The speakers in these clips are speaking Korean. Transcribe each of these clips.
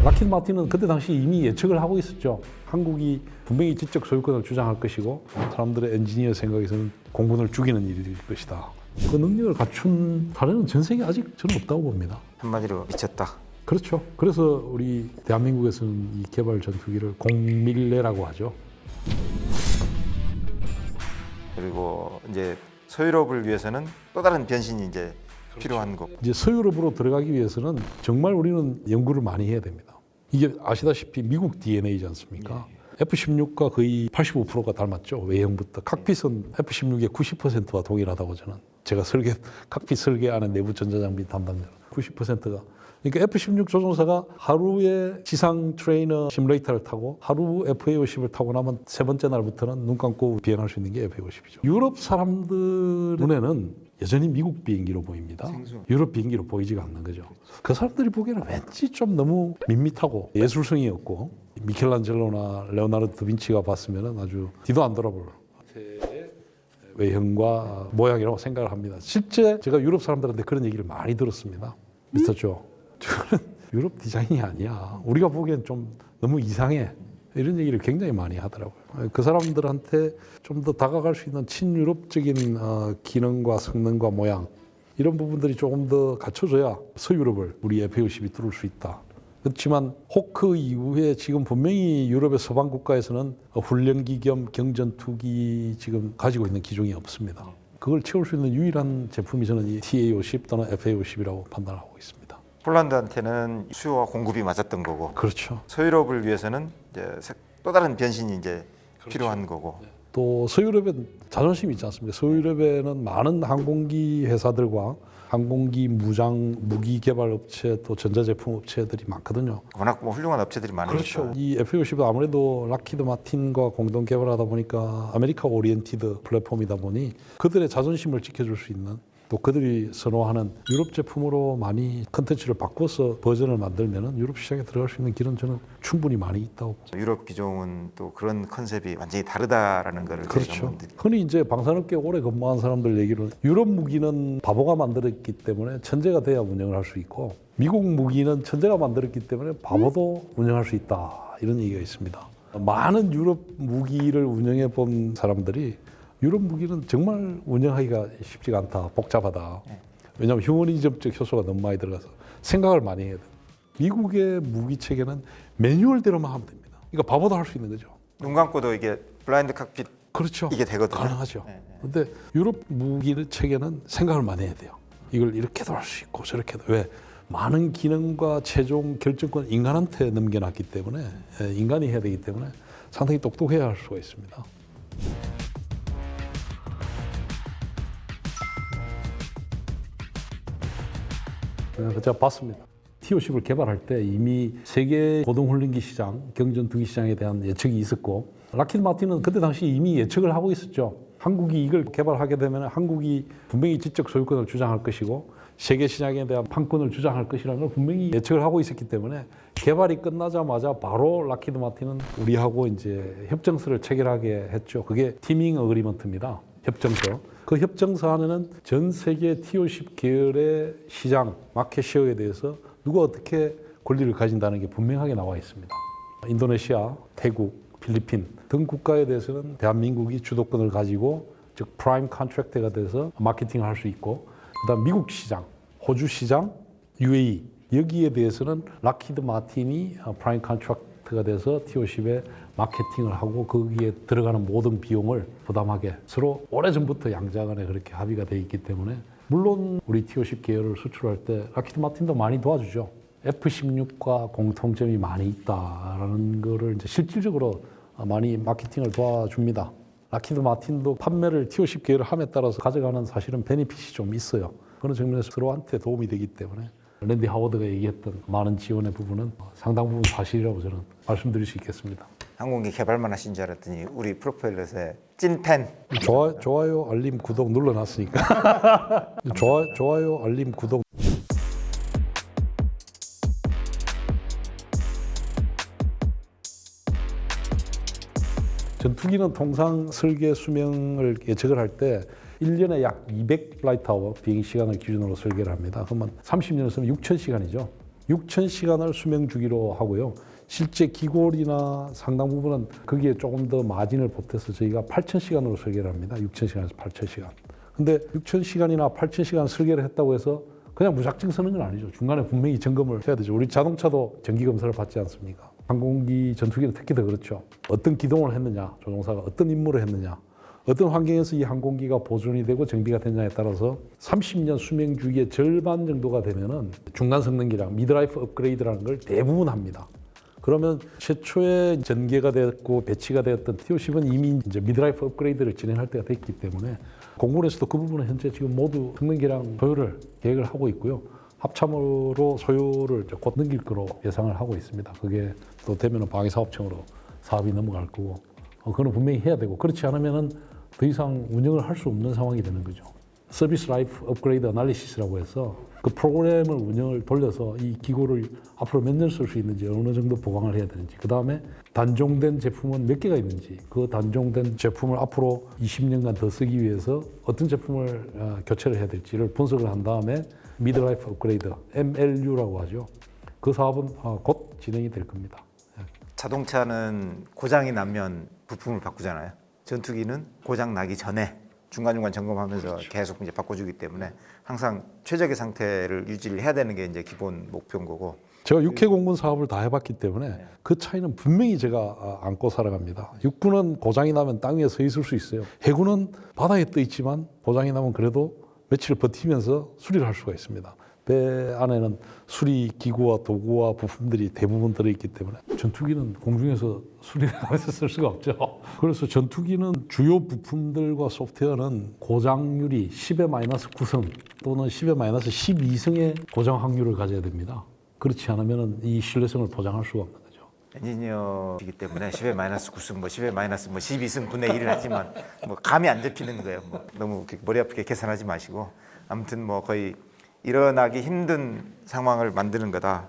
락히드 마틴은 그때 당시 이미 예측을 하고 있었죠. 한국이 분명히 지적 소유권을 주장할 것이고 사람들의 엔지니어 생각에서는 공군을 죽이는 일일 것이다. 그 능력을 갖춘 사례는 전 세계에 아직 저는 없다고 봅니다. 한마디로 미쳤다. 그렇죠. 그래서 우리 대한민국에서는 이 개발 전투기를 공밀레라고 하죠. 그리고 이제 서유럽을 위해서는 또 다른 변신이 이제 필요한 거고. 이제 서유럽으로 들어가기 위해서는 정말 우리는 연구를 많이 해야 됩니다. 이게 아시다시피 미국 DNA이지 않습니까? F-16과 거의 85%가 닮았죠. 외형부터. 칵핏은 F-16의 90%와 동일하다고 저는. 제가 칵핏 설계 안에 내부 전자장비 담당자로 90%가. 그러니까 F-16 조종사가 하루에 지상 트레이너 시뮬레이터를 타고 하루 FA-50을 타고 나면 세 번째 날부터는 눈 감고 비행할 수 있는 게 FA-50이죠. 유럽 사람들 눈에는 여전히 미국 비행기로 보입니다. 유럽 비행기로 보이지가 않는 거죠. 그 사람들이 보기에는 왠지 좀 너무 밋밋하고 예술성이 없고 미켈란젤로나 레오나르도 다빈치가 봤으면 아주 뒤도 안 돌아볼 외형과 모양이라고 생각을 합니다. 실제 제가 유럽 사람들한테 그런 얘기를 많이 들었습니다. 미스터 조, 저는 유럽 디자인이 아니야. 우리가 보기엔 좀 너무 이상해. 이런 얘기를 굉장히 많이 하더라고요. 그 사람들한테 좀 더 다가갈 수 있는 친유럽적인 기능과 성능과 모양 이런 부분들이 조금 더 갖춰져야 서유럽을 우리 F-50이 뚫을 수 있다. 그렇지만 호크 이후에 지금 분명히 유럽의 서방 국가에서는 훈련기 겸 경전투기 지금 가지고 있는 기종이 없습니다. 그걸 채울 수 있는 유일한 제품이 저는 이 TA-50 또는 FA-50이라고 판단하고 있습니다. 폴란드한테는 수요와 공급이 맞았던 거고. 그렇죠. 서유럽을 위해서는 이제 또 다른 변신이 이제 필요한 거고. 또 서유럽엔 자존심이 있지 않습니까? 서유럽에는 많은 항공기 회사들과 항공기 무장 무기 개발 업체 또 전자제품 업체들이 많거든요. 워낙 뭐 훌륭한 업체들이 많으니까. 그렇죠. 이 F-50도 아무래도 락히드 마틴과 공동 개발하다 보니까 아메리카 오리엔티드 플랫폼이다 보니 그들의 자존심을 지켜줄 수 있는 또 그들이 선호하는 유럽 제품으로 많이 컨텐츠를 바꿔서 버전을 만들면 유럽 시장에 들어갈 수 있는 길은 저는 충분히 많이 있다고 봅니다. 유럽 기종은 또 그런 컨셉이 완전히 다르다라는 거를 그렇죠. 흔히 이제 방산업계 오래 근무한 사람들 얘기로는 유럽 무기는 바보가 만들었기 때문에 천재가 돼야 운영을 할 수 있고 미국 무기는 천재가 만들었기 때문에 바보도 운영할 수 있다. 이런 얘기가 있습니다. 많은 유럽 무기를 운영해 본 사람들이 유럽 무기는 정말 운영하기가 쉽지가 않다. 복잡하다. 왜냐하면 휴머니즘적 효소가 너무 많이 들어가서 생각을 많이 해야 돼. 미국의 무기 체계는 매뉴얼대로만 하면 됩니다. 그러니까 바보도 할 수 있는 거죠. 눈 감고도 이게 블라인드 칵핏 그렇죠. 이게 되거든요. 가능하죠. 그런데 유럽 무기 체계는 생각을 많이 해야 돼요. 이걸 이렇게도 할 수 있고 저렇게도. 왜? 많은 기능과 최종 결정권 인간한테 넘겨놨기 때문에 인간이 해야 되기 때문에 상당히 똑똑해야 할 수가 있습니다. 제가 봤습니다. T-50을 개발할 때 이미 세계 고등훈련기 시장, 경전투기 시장에 대한 예측이 있었고 락히드 마틴은 그때 당시 이미 예측을 하고 있었죠. 한국이 이걸 개발하게 되면 한국이 분명히 지적 소유권을 주장할 것이고 세계 시장에 대한 판권을 주장할 것이라는 걸 분명히 예측을 하고 있었기 때문에 개발이 끝나자마자 바로 락히드 마틴은 우리하고 이제 협정서를 체결하게 했죠. 그게 티밍 어그리먼트입니다. 협정서. 그 협정서 안에는 전 세계 T-50 계열의 시장, 마켓 쉐어에 대해서 누가 어떻게 권리를 가진다는 게 분명하게 나와 있습니다. 인도네시아, 태국, 필리핀 등 국가에 대해서는 대한민국이 주도권을 가지고 즉 프라임 컨트랙터가 돼서 마케팅을 할 수 있고 그다음 미국 시장, 호주 시장, UAE 여기에 대해서는 락히드 마틴이 프라임 컨트랙터가 돼서 T-50에 마케팅을 하고 거기에 들어가는 모든 비용을 부담하게 서로 오래전부터 양자간에 그렇게 합의가 돼 있기 때문에 물론 우리 T-50 계열을 수출할 때 락히드 마틴도 많이 도와주죠. F-16과 공통점이 많이 있다라는 거를 이제 실질적으로 많이 마케팅을 도와줍니다. 락히드 마틴도 판매를 T-50 계열을 함에 따라서 가져가는 사실은 베니핏이 좀 있어요. 그런 측면에서 서로한테 도움이 되기 때문에 랜디 하워드가 얘기했던 많은 지원의 부분은 상당 부분 사실이라고 저는 말씀드릴 수 있겠습니다. 항공기 개발만 하신 줄 알았더니 우리 프로펠럿의 찐팬. 좋아요, 알림, 구독 눌러놨으니까. 좋아요, 알림, 구독. 전투기는 통상 설계 수명을 예측을 할 때 1년에 약 200 플라이트 아워 비행 시간을 기준으로 설계를 합니다. 그러면 30년을 쓰면 6,000시간이죠. 6,000시간을 수명 주기로 하고요. 실제 기골이나 상당 부분은 거기에 조금 더 마진을 보태서 저희가 8,000시간으로 설계를 합니다. 6,000시간에서 8,000시간. 근데 6,000시간이나 8,000시간 설계를 했다고 해서 그냥 무작정 쓰는 건 아니죠. 중간에 분명히 점검을 해야 되죠. 우리 자동차도 정기 검사를 받지 않습니까? 항공기 전투기는 특히 더 그렇죠. 어떤 기동을 했느냐, 조종사가 어떤 임무를 했느냐, 어떤 환경에서 이 항공기가 보존이 되고 정비가 됐냐에 따라서 30년 수명 주기의 절반 정도가 되면은 중간 성능기랑 미드라이프 업그레이드라는 걸 대부분 합니다. 그러면 최초에 전개가 됐고 배치가 되었던 T-50은 이미 이제 미드라이프 업그레이드를 진행할 때가 됐기 때문에 공군에서도 그 부분은 현재 지금 모두 성능기랑 소요를 계획을 하고 있고요. 합참으로 소요를 이제 곧 넘길 거로 예상을 하고 있습니다. 그게 또 되면은 방위사업청으로 사업이 넘어갈 거고, 그거는 분명히 해야 되고, 그렇지 않으면은 더 이상 운영을 할 수 없는 상황이 되는 거죠. 서비스 라이프 업그레이드 어널리시스라고 해서 그 프로그램을 운영을 돌려서 이 기구를 앞으로 몇 년 쓸 수 있는지, 어느 정도 보강을 해야 되는지, 그 다음에 단종된 제품은 몇 개가 있는지, 그 단종된 제품을 앞으로 20년간 더 쓰기 위해서 어떤 제품을 교체를 해야 될지를 분석을 한 다음에 미드라이프 업그레이드, MLU라고 하죠. 그 사업은 곧 진행이 될 겁니다. 자동차는 고장이 나면 부품을 바꾸잖아요. 전투기는 고장 나기 전에 중간중간 점검하면서 계속 이제 바꿔주기 때문에 항상 최적의 상태를 유지를 해야 되는 게 이제 기본 목표인 거고. 제가 육해 공군 사업을 다 해봤기 때문에 그 차이는 분명히 제가 안고 살아갑니다. 육군은 고장이 나면 땅 위에 서 있을 수 있어요. 해군은 바다에 떠 있지만 고장이 나면 그래도 며칠 버티면서 수리를 할 수가 있습니다. 배 안에는 수리 기구와 도구와 부품들이 대부분 들어있기 때문에 전투기는 공중에서 수리를 하면서 쓸 수가 없죠. 그래서 전투기는 주요 부품들과 소프트웨어는 고장률이 10의 -9성 또는 10의 -12성의 고장 확률을 가져야 됩니다. 그렇지 않으면 이 신뢰성을 보장할 수가 없는 거죠. 엔지니어이기 때문에 10의 -9승, 10의 -12승 분의 1을 하지만 감이 안 잡히는 거예요. 너무 머리 아프게 계산하지 마시고 아무튼 거의 일어나기 힘든 상황을 만드는 거다.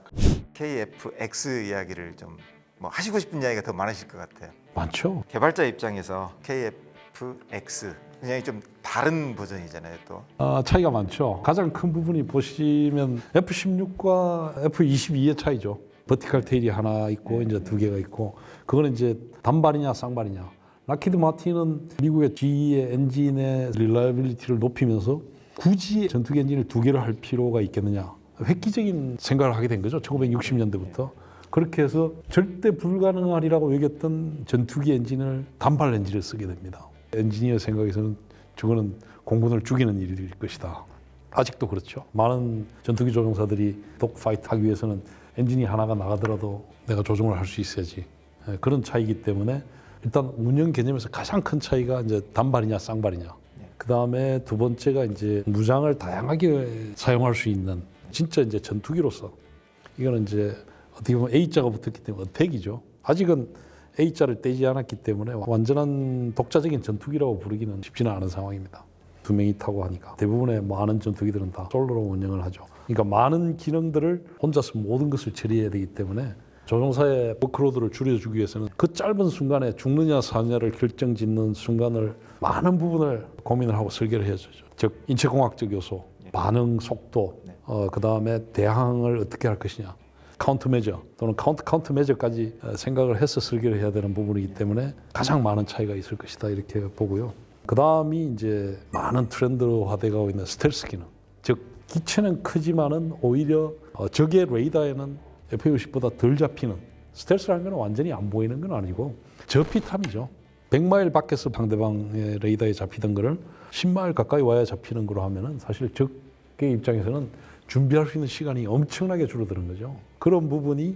KF-X 이야기를 좀 하시고 싶은 이야기가 더 많으실 것 같아요. 많죠. 개발자 입장에서 KF-X 굉장히 좀 다른 버전이잖아요, 또. 차이가 많죠. 가장 큰 부분이 보시면 F-16과 F-22의 차이죠. 버티컬 테일이 하나 있고 이제 두 개가 있고, 그거는 이제 단발이냐 쌍발이냐. 락히드 마틴은 미국의 GE의 엔진의 릴라이빌리티를 높이면서 굳이 전투기 엔진을 두 개를 할 필요가 있겠느냐. 획기적인 생각을 하게 된 거죠. 1960년대부터. 그렇게 해서 절대 불가능하리라고 여겼던 전투기 엔진을 단발 엔진을 쓰게 됩니다. 엔지니어 생각에서는 저거는 공군을 죽이는 일일 것이다. 아직도 그렇죠. 많은 전투기 조종사들이 독파이트 하기 위해서는 엔진이 하나가 나가더라도 내가 조종을 할 수 있어야지. 그런 차이기 때문에 일단 운영 개념에서 가장 큰 차이가 이제 단발이냐 쌍발이냐. 그 다음에 두 번째가 이제 무장을 다양하게 사용할 수 있는 진짜 이제 전투기로서 이거는 이제 어떻게 보면 A자가 붙었기 때문에 어택이죠. 아직은 A자를 떼지 않았기 때문에 완전한 독자적인 전투기라고 부르기는 쉽지는 않은 상황입니다. 두 명이 타고 하니까 대부분의 많은 전투기들은 다 솔로로 운영을 하죠. 그러니까 많은 기능들을 혼자서 모든 것을 처리해야 되기 때문에 조종사의 워크로드를 줄여주기 위해서는 그 짧은 순간에 죽느냐 사느냐를 결정짓는 순간을 많은 부분을 고민을 하고 설계를 해야죠. 즉 인체공학적 요소, 반응 속도, 그 다음에 대항을 어떻게 할 것이냐, 카운터 메저 또는 카운터 메저까지 생각을 해서 설계를 해야 되는 부분이기 때문에 가장 많은 차이가 있을 것이다 이렇게 보고요. 그 다음이 이제 많은 트렌드화되고 있는 스텔스 기능, 즉 기체는 크지만은 오히려 적의 레이더에는 F-50보다 덜 잡히는, 스텔스라는 건 완전히 안 보이는 건 아니고 저피탐이죠. 100마일 밖에서 상대방의 레이더에 잡히던 거를 10마일 가까이 와야 잡히는 거로 하면은 사실 적의 입장에서는 준비할 수 있는 시간이 엄청나게 줄어드는 거죠. 그런 부분이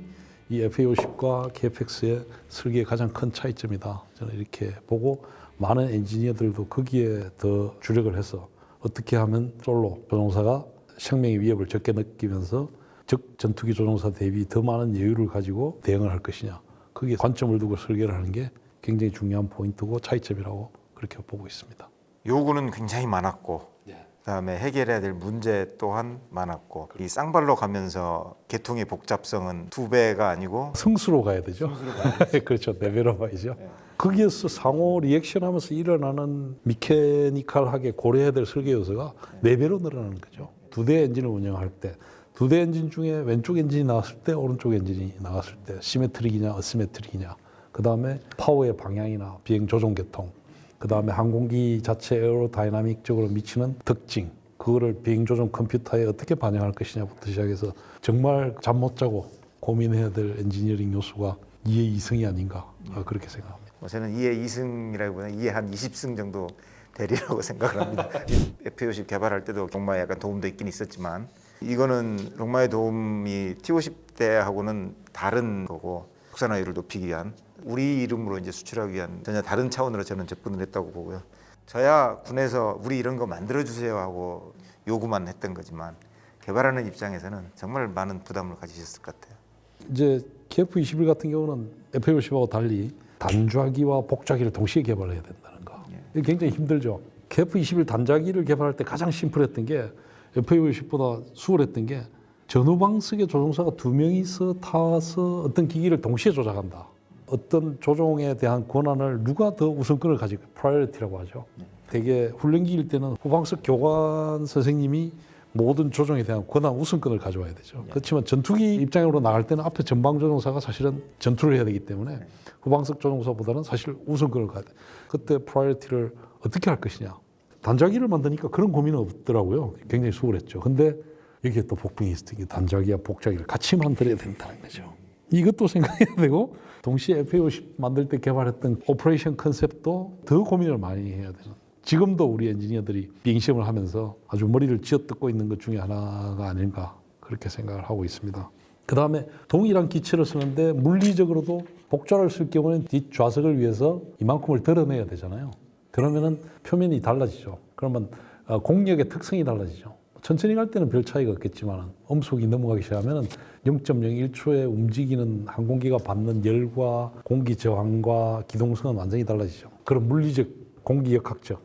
이 FA-50과 KF-X의 설계의 가장 큰 차이점이다. 저는 이렇게 보고 많은 엔지니어들도 거기에 더 주력을 해서 어떻게 하면 솔로 조종사가 생명의 위협을 적게 느끼면서 즉 전투기 조종사 대비 더 많은 여유를 가지고 대응을 할 것이냐. 거기에 관점을 두고 설계를 하는 게 굉장히 중요한 포인트고 차이점이라고 그렇게 보고 있습니다. 요구는 굉장히 많았고 그다음에 해결해야 될 문제 또한 많았고 이 쌍발로 가면서 계통의 복잡성은 2배가 아니고 승수로 가야 되죠. 그렇죠. 레벨업 봐야죠. 거기에서 상호 리액션하면서 일어나는 미케니컬하게 고려해야 될 설계 요소가 4배로 늘어나는 거죠. 2대 엔진을 운영할 때 두 대 엔진 중에 왼쪽 엔진이 나왔을 때 오른쪽 엔진이 나왔을 때 시메트릭이냐 어시메트릭이냐, 그 다음에 파워의 방향이나 비행 조종 계통, 그 다음에 항공기 자체 에어로다이나믹적으로 미치는 특징, 그거를 비행 조종 컴퓨터에 어떻게 반영할 것이냐부터 시작해서 정말 잠 못 자고 고민해야 될 엔지니어링 요소가 2의 2승이 아닌가, 그렇게 생각합니다. 저는 2의 2승이라기보다는 2의 한 20승 정도 되리라고 생각을 합니다. F-50 개발할 때도 롱마에 약간 도움도 있긴 있었지만, 이거는 롱마의 도움이 T-50 때하고는 다른 거고, 국산화율을 높이기 위한, 우리 이름으로 이제 수출하기 위한 전혀 다른 차원으로 저는 접근을 했다고 보고요. 저야 군에서 우리 이런 거 만들어 주세요 하고 요구만 했던 거지만, 개발하는 입장에서는 정말 많은 부담을 가지셨을 것 같아요. 이제 KF-21 같은 경우는 F-50하고 달리 단좌기와 복좌기를 동시에 개발해야 된다는 거. 이게 굉장히 힘들죠. KF-21 단좌기를 개발할 때 가장 심플했던 게, F-50보다 수월했던 게 전후방석의 조종사가 2명이서 타서 어떤 기기를 동시에 조작한다. 어떤 조종에 대한 권한을 누가 더 우선권을 가지고, 프라이어리티라고 하죠. 되게 훈련기일 때는 후방석 교관 선생님이 모든 조종에 대한 권한 우선권을 가져와야 되죠. 그렇지만 전투기 입장으로 나갈 때는 앞에 전방 조종사가 사실은 전투를 해야 되기 때문에 후방석 조종사보다는 사실 우선권을 가야 돼. 그때 프라이어리티를 어떻게 할 것이냐. 단좌기를 만드니까 그런 고민은 없더라고요. 굉장히 수월했죠. 근데 여기에 또 복병이 있었던 게 단좌기와 복좌기를 같이 만들어야 된다는 거죠. 이것도 생각해야 되고, 동시에 F-50 만들 때 개발했던 오퍼레이션 컨셉도 더 고민을 많이 해야 되는. 지금도 우리 엔지니어들이 비행 시험을 하면서 아주 머리를 쥐어뜯고 있는 것 중에 하나가 아닌가, 그렇게 생각을 하고 있습니다. 그 다음에 동일한 기체를 쓰는데 물리적으로도 복좌를 쓸 경우는 뒷좌석을 위해서 이만큼을 덜어내야 되잖아요. 그러면은 표면이 달라지죠. 그러면 공력의 특성이 달라지죠. 천천히 갈 때는 별 차이가 없겠지만 음속이 넘어가기 시작하면 0.01초에 움직이는 항공기가 받는 열과 공기 저항과 기동성은 완전히 달라지죠. 그런 물리적, 공기역학적.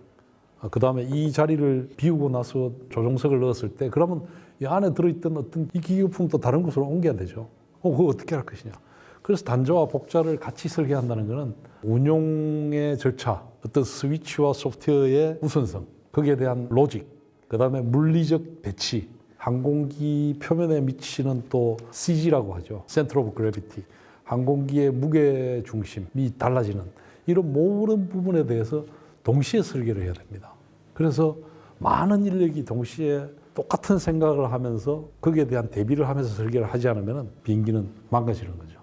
그 다음에 이 자리를 비우고 나서 조종석을 넣었을 때, 그러면 이 안에 들어있던 어떤 이 기계품도 다른 곳으로 옮겨야 되죠. 그거 어떻게 할 것이냐. 그래서 단자와 복자를 같이 설계한다는 것은 운용의 절차, 어떤 스위치와 소프트웨어의 우선성, 거기에 대한 로직, 그 다음에 물리적 배치, 항공기 표면에 미치는 또 CG라고 하죠. Center of Gravity. 항공기의 무게 중심이 달라지는 이런 모든 부분에 대해서 동시에 설계를 해야 됩니다. 그래서 많은 인력이 동시에 똑같은 생각을 하면서 거기에 대한 대비를 하면서 설계를 하지 않으면 비행기는 망가지는 거죠.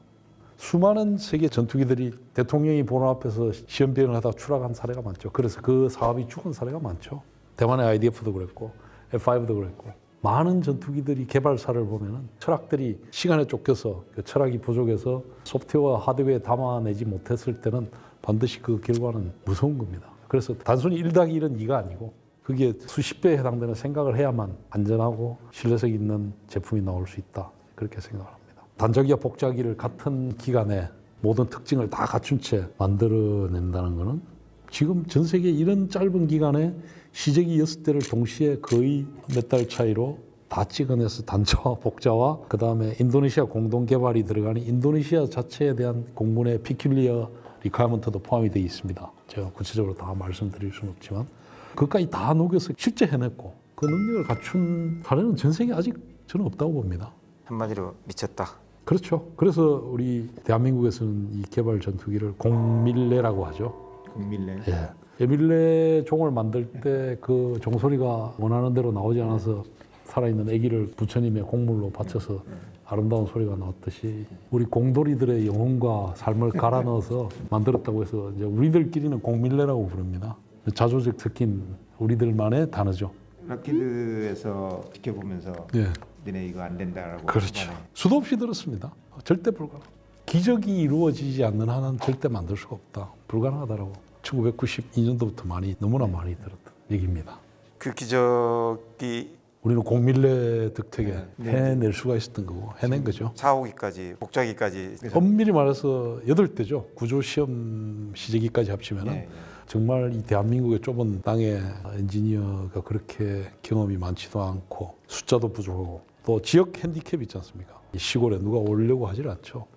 수많은 세계 전투기들이 대통령이 보는 앞에서 시험 비행을 하다가 추락한 사례가 많죠. 그래서 그 사업이 죽은 사례가 많죠. 대만의 IDF도 그랬고 F5도 그랬고, 많은 전투기들이 개발사를 보면은 철학들이 시간에 쫓겨서, 그 철학이 부족해서 소프트웨어와 하드웨어에 담아내지 못했을 때는 반드시 그 결과는 무서운 겁니다. 그래서 단순히 1+1은 2가 아니고 그게 수십 배에 해당되는 생각을 해야만 안전하고 신뢰성 있는 제품이 나올 수 있다, 그렇게 생각을 합니다. 단자기와 복자기를 같은 기간에 모든 특징을 다 갖춘 채 만들어낸다는 것은 지금 전 세계 이런 짧은 기간에 시제기 6대를 동시에 거의 몇 달 차이로 다 찍어내서 단자와 복자와 그 다음에 인도네시아 공동 개발이 들어가는 인도네시아 자체에 대한 공군의 피큘리어 리퀘어먼트도 포함이 되어 있습니다. 제가 구체적으로 다 말씀드릴 수는 없지만 그것까지 다 녹여서 실제 해냈고 그 능력을 갖춘 사례는 전 세계에 아직 저는 없다고 봅니다. 한마디로 미쳤다. 그렇죠. 그래서 우리 대한민국에서는 이 개발 전투기를 공밀레라고 하죠. 공밀레. 예. 에밀레 종을 만들 때 그 종소리가 원하는 대로 나오지 않아서 살아있는 아기를 부처님의 공물로 바쳐서 아름다운 소리가 나왔듯이 우리 공돌이들의 영혼과 삶을 갈아 넣어서 만들었다고 해서 이제 우리들끼리는 공밀레라고 부릅니다. 자조적 섞인 우리들만의 단어죠. 락히드에서 지켜보면서 예. 니네 이거 안 된다라고. 그렇죠. 수도 없이 들었습니다. 절대 불가능. 기적이 이루어지지 않는 한은 절대 만들 수가 없다. 불가능하다라고. 1992년도부터 너무나 많이 들었던 얘기입니다. 그 기적이 우리는 공밀레 득택에 네. 해낼 수가 있었던 거고 해낸 거죠. 4호기까지 복자기까지. 엄밀히 말해서 8대죠. 구조 시험 시제기까지 합치면은 네. 정말 이 대한민국의 좁은 땅에 엔지니어가 그렇게 경험이 많지도 않고 숫자도 부족하고 또 지역 핸디캡이 있지 않습니까? 이 시골에 누가 오려고 하질 않죠.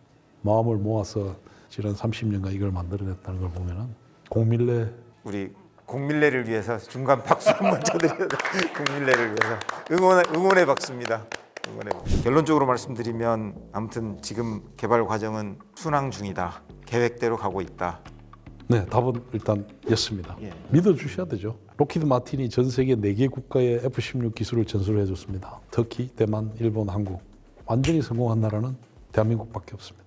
마음을 모아서 지난 30년간 이걸 만들어냈다는 걸 보면은 공밀레. 우리 공밀레를 위해서 중간 박수 한번 쳐드려요. 공밀레를 위해서 응원의 박수입니다. 결론적으로 말씀드리면 아무튼 지금 개발 과정은 순항 중이다. 계획대로 가고 있다. 네, 답은 일단 였습니다. 예. 믿어주셔야 되죠. 록히드 마틴이 전 세계 4개 국가의 F-16 기술을 전수를 해줬습니다. 터키, 대만, 일본, 한국. 완전히 성공한 나라는 대한민국밖에 없습니다.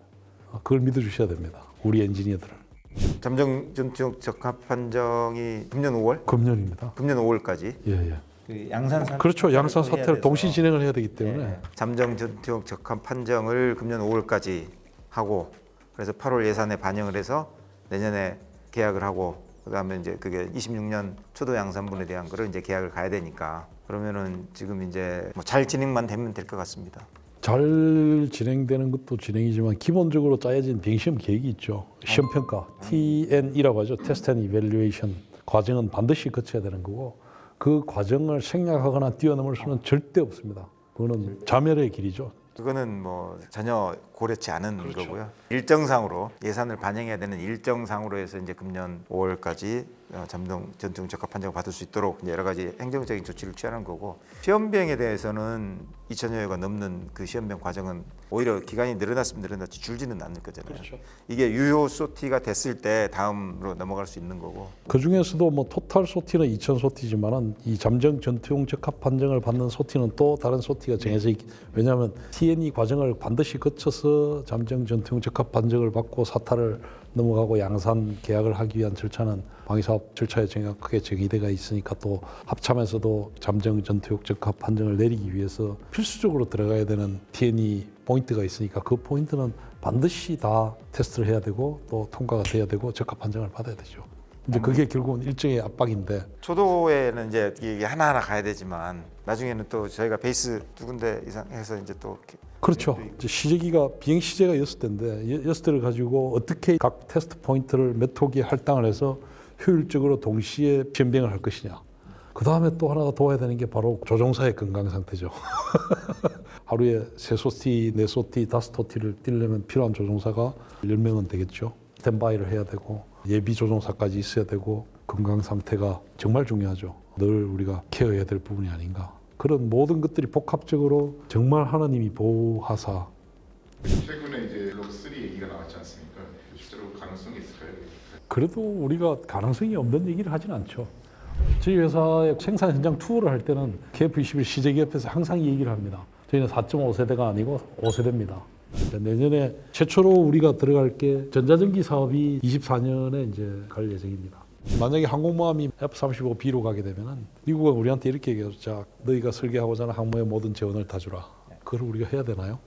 그걸 믿어주셔야 됩니다. 우리 엔지니어들을. 잠정 전투용 적합 판정이 금년 5월? 금년입니다. 금년 5월까지. 예. 그 양산 그렇죠. 양산 사태를 동시 진행을 해야 되기 때문에 잠정 전투용 적합 판정을 금년 5월까지 하고 그래서 8월 예산에 반영을 해서 내년에 계약을 하고 그다음에 이제 그게 26년 초도 양산분에 대한 거를 이제 계약을 가야 되니까 그러면은 지금 이제 뭐 잘 진행만 되면 될 것 같습니다. 잘 진행되는 것도 진행이지만 기본적으로 짜여진 비행시험 계획이 있죠. 시험평가 TN이라고 하죠. Test and Evaluation 과정은 반드시 거쳐야 되는 거고 그 과정을 생략하거나 뛰어넘을 수는 절대 없습니다. 그거는 자멸의 길이죠. 그거는 뭐 전혀 고려치 않은 거고요. 일정상으로 예산을 반영해야 되는 일정상으로 해서 이제 금년 5월까지 잠정 전투용 적합 판정을 받을 수 있도록 이제 여러 가지 행정적인 조치를 취하는 거고 시험 비행에 대해서는 2천여회가 넘는 그 시험 비행 과정은 오히려 기간이 늘어났으면 늘어났지 줄지는 않을 거잖아요. 그렇죠. 이게 유효 소티가 됐을 때 다음으로 넘어갈 수 있는 거고. 그 중에서도 뭐 토탈 소티는 2,000 소티지만은 이 잠정 전투용 적합 판정을 받는 소티는 또 다른 소티가 정해져 있기. 왜냐하면 TNE 과정을 반드시 거쳐서 잠정 전투용 적합 판정을 받고 사타를 넘어가고 양산 계약을 하기 위한 절차는 방위사업 절차에 정확하게 정의되어 있으니까 또 합참에서도 잠정 전투용 적합 판정을 내리기 위해서 필수적으로 들어가야 되는 TNE 포인트가 있으니까 그 포인트는 반드시 다 테스트를 해야 되고 또 통과가 돼야 되고 적합 판정을 받아야 되죠. 이제 그게 결국은 일정의 압박인데 초도에는 이제 이게 하나하나 가야 되지만 나중에는 또 저희가 베이스 두 군데 이상 해서 이제 또 그렇죠. 이제 시제기가 비행 시제가 6대인데 6대를 가지고 어떻게 각 테스트 포인트를 몇 호기에 할당을 해서 효율적으로 동시에 시험 비행을 할 것이냐. 그 다음에 또 하나가 도와야 되는 게 바로 조종사의 건강 상태죠. 하루에 3소티, 4소티, 5소티를 뛰려면 필요한 조종사가 10명은 되겠죠. 스탠바이를 해야 되고 예비 조종사까지 있어야 되고 건강 상태가 정말 중요하죠. 늘 우리가 케어해야 될 부분이 아닌가. 그런 모든 것들이 복합적으로 정말 하나님이 보호하사. 최근에 이제 록3 얘기가 나왔지 않습니까? 실제로 가능성이 있을까요? 그래도 우리가 가능성이 없는 얘기를 하진 않죠. 저희 회사의 생산 현장 투어를 할 때는 KF-21 시제기 옆에서 항상 이 얘기를 합니다. 저희는 4.5세대가 아니고 5세대입니다. 내년에 최초로 우리가 들어갈 게 전자전기 사업이 24년에 이제 갈 예정입니다. 만약에 항공모함이 F-35B로 가게 되면은 미국은 우리한테 이렇게 얘기하죠. 자, 너희가 설계하고자 하는 항모의 모든 재원을 다 주라. 그걸 우리가 해야 되나요?